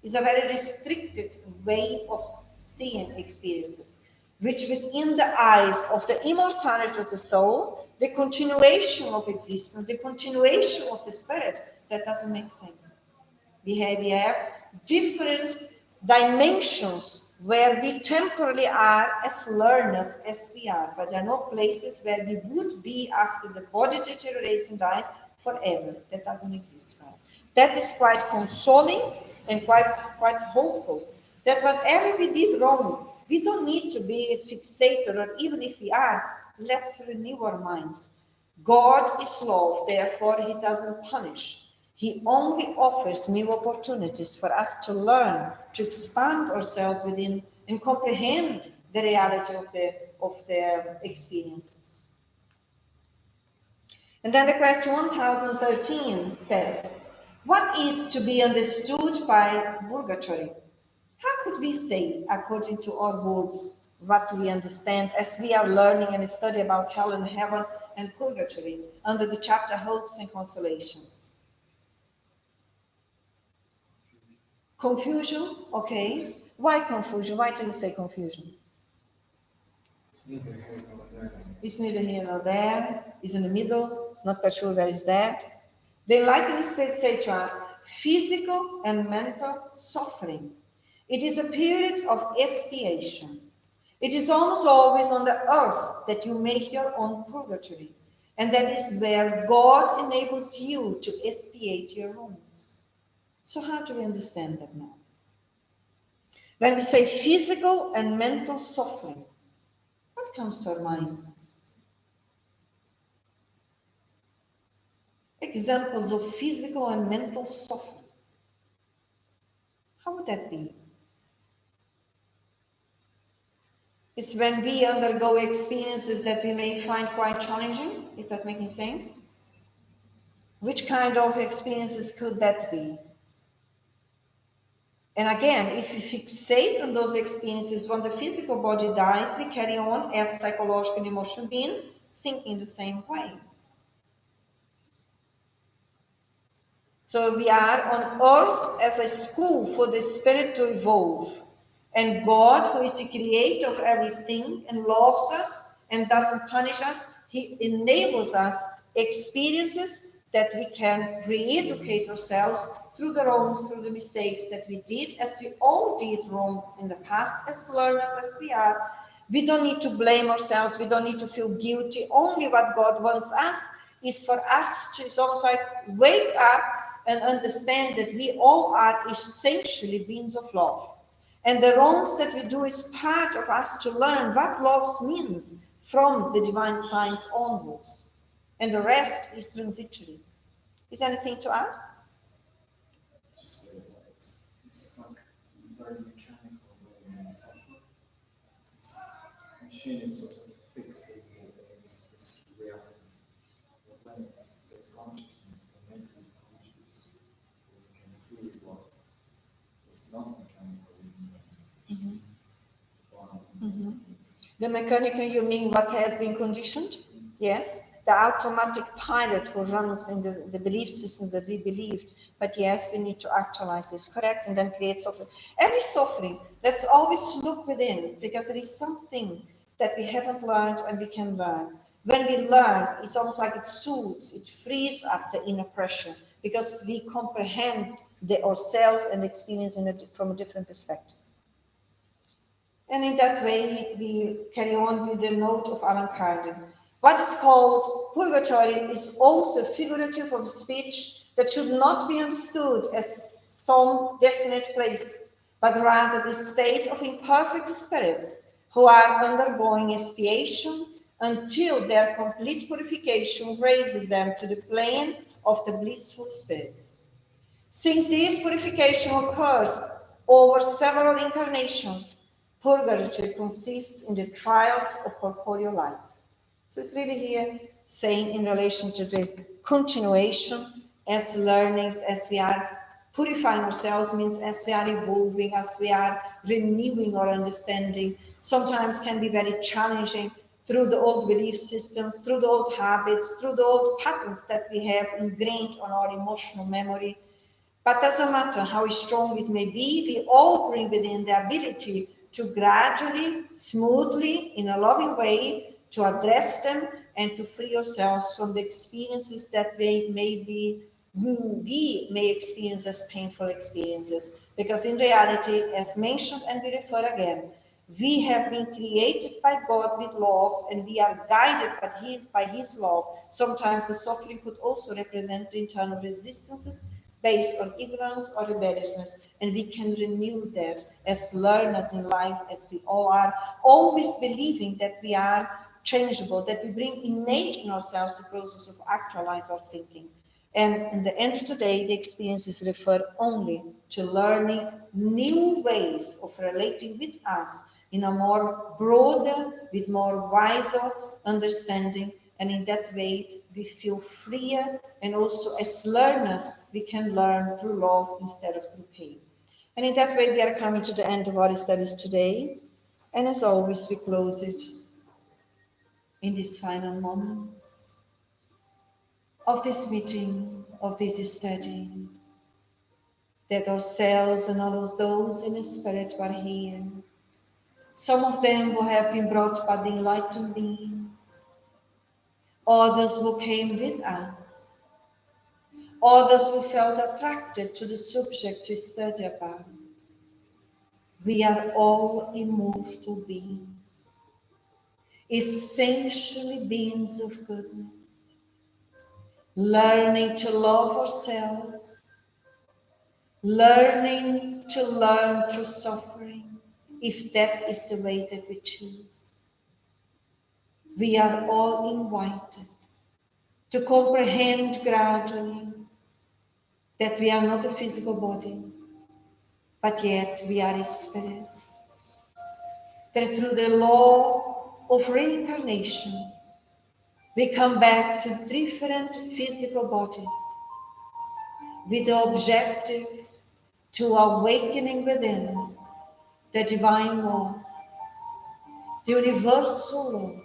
It's a very restricted way of seeing experiences, which within the eyes of the immortality of the soul, the continuation of existence, the continuation of the spirit, that doesn't make sense. We have different dimensions where we temporarily are as learners as we are, but there are no places where we would be after the body deteriorates and dies forever. That doesn't exist, guys. That is quite consoling and quite hopeful, that whatever we did wrong, we don't need to be fixated, or even if we are, let's renew our minds. God is love, therefore he doesn't punish. He only offers new opportunities for us to learn, to expand ourselves within and comprehend the reality of the experiences. And then the question 1013 says, what is to be understood by purgatory? How could we say, according to our words, what we understand as we are learning and study about hell and heaven and purgatory under the chapter Hopes and Consolations? Confusion, okay. Why confusion? Why do you say confusion? Neither here nor there. It's neither here nor there. It's in the middle. Not quite sure where is that. The Enlightened Spirits say to us, physical and mental suffering. It is a period of expiation. It is almost always on the earth that you make your own purgatory. And that is where God enables you to expiate your wrongs. So how do we understand that now? When we say physical and mental suffering, what comes to our minds? Examples of physical and mental suffering. How would that be? It's when we undergo experiences that we may find quite challenging. Is that making sense? Which kind of experiences could that be? And again, if we fixate on those experiences when the physical body dies, we carry on as psychological and emotional beings, thinking the same way. So we are on earth as a school for the spirit to evolve. And God, who is the creator of everything and loves us and doesn't punish us, he enables us experiences that we can re-educate ourselves through the wrongs, through the mistakes that we did, as we all did wrong in the past, as learners as we are. We don't need to blame ourselves. We don't need to feel guilty. Only what God wants us is for us to, it's almost like wake up and understand that we all are essentially beings of love. And the wrongs that we do is part of us to learn what love means from the divine signs onwards. And the rest is transitory. Is there anything to add? Just say that it's like very mechanical when you suffer. The machine is sort of fixed its reality. But when it gets consciousness, it makes it conscious. You can see what is not mechanical, which is divine. The mechanical, you mean what has been conditioned? Yes. The automatic pilot who runs in the belief system that we believed. But yes, we need to actualize this, correct? And then create suffering. Every suffering, let's always look within, because there is something that we haven't learned and we can learn. When we learn, it's almost like it soothes, it frees up the inner pressure, because we comprehend ourselves and experience from a different perspective. And in that way, we carry on with the note of Allan Kardec. What is called purgatory is also figurative of speech that should not be understood as some definite place, but rather the state of imperfect spirits who are undergoing expiation until their complete purification raises them to the plane of the blissful spirits. Since this purification occurs over several incarnations, purgatory consists in the trials of corporeal life. So it's really here saying in relation to the continuation as learnings, as we are purifying ourselves, means as we are evolving, as we are renewing our understanding, sometimes can be very challenging through the old belief systems, through the old habits, through the old patterns that we have ingrained on our emotional memory. But doesn't matter how strong it may be, we all bring within the ability to gradually, smoothly, in a loving way, to address them and to free ourselves from the experiences that we may experience as painful experiences. Because in reality, as mentioned, and we refer again, we have been created by God with love, and we are guided by His love. Sometimes the suffering could also represent the internal resistances based on ignorance or rebelliousness, and we can renew that as learners in life, as we all are, always believing that we are changeable, that we bring innate in ourselves the process of actualize our thinking. And in the end of the day, the experiences refer only to learning new ways of relating with us in a more broader, with more wiser understanding, and in that way we feel freer, and also as learners we can learn through love instead of through pain. And in that way we are coming to the end of our studies today, and as always we close it in these final moments of this meeting, of this study, that ourselves and all of those in the spirit were here. Some of them who have been brought by the enlightened beings, others who came with us, others who felt attracted to the subject to study about. We are all immortal beings, essentially beings of goodness, learning to love ourselves, learning to learn through suffering, if that is the way that we choose. We are all invited to comprehend gradually that we are not a physical body, but yet we are spirits. That through the law of reincarnation, we come back to different physical bodies with the objective to awakening within the divine laws, the universal laws,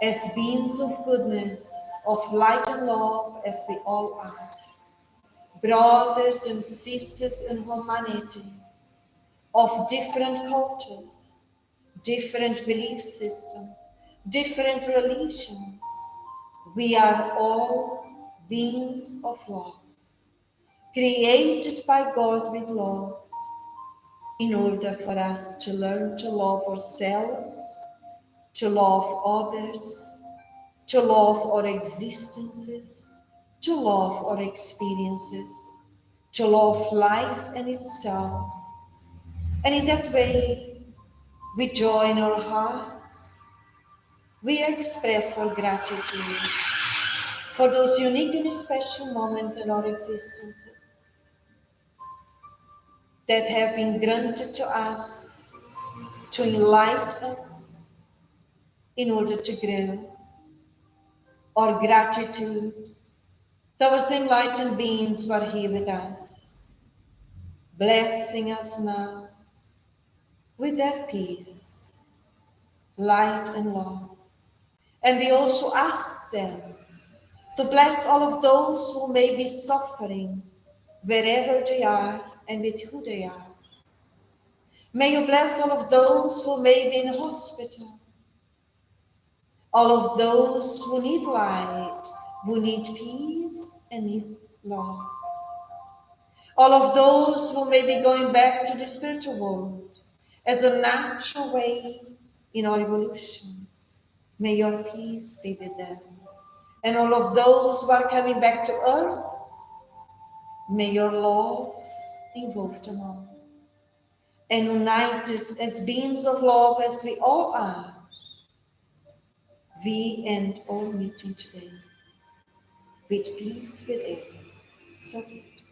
as beings of goodness, of light and love, as we all are. Brothers and sisters in humanity, of different cultures, different belief systems, different religions. We are all beings of love, created by God with love, in order for us to learn to love ourselves, to love others, to love our existences, to love our experiences, to love life and itself, And in that way, with joy in our hearts, we express our gratitude for those unique and special moments in our existences that have been granted to us to enlighten us in order to grow. Our gratitude towards enlightened beings who are here with us, blessing us now with their peace, light and love. And we also ask them to bless all of those who may be suffering wherever they are and with who they are. May you bless all of those who may be in hospital, all of those who need light, who need peace and need love. All of those who may be going back to the spiritual world as a natural way in our evolution. May your peace be with them. And all of those who are coming back to earth, may your love involve them all. And united as beings of love as we all are, we end our meeting today with peace within. So good.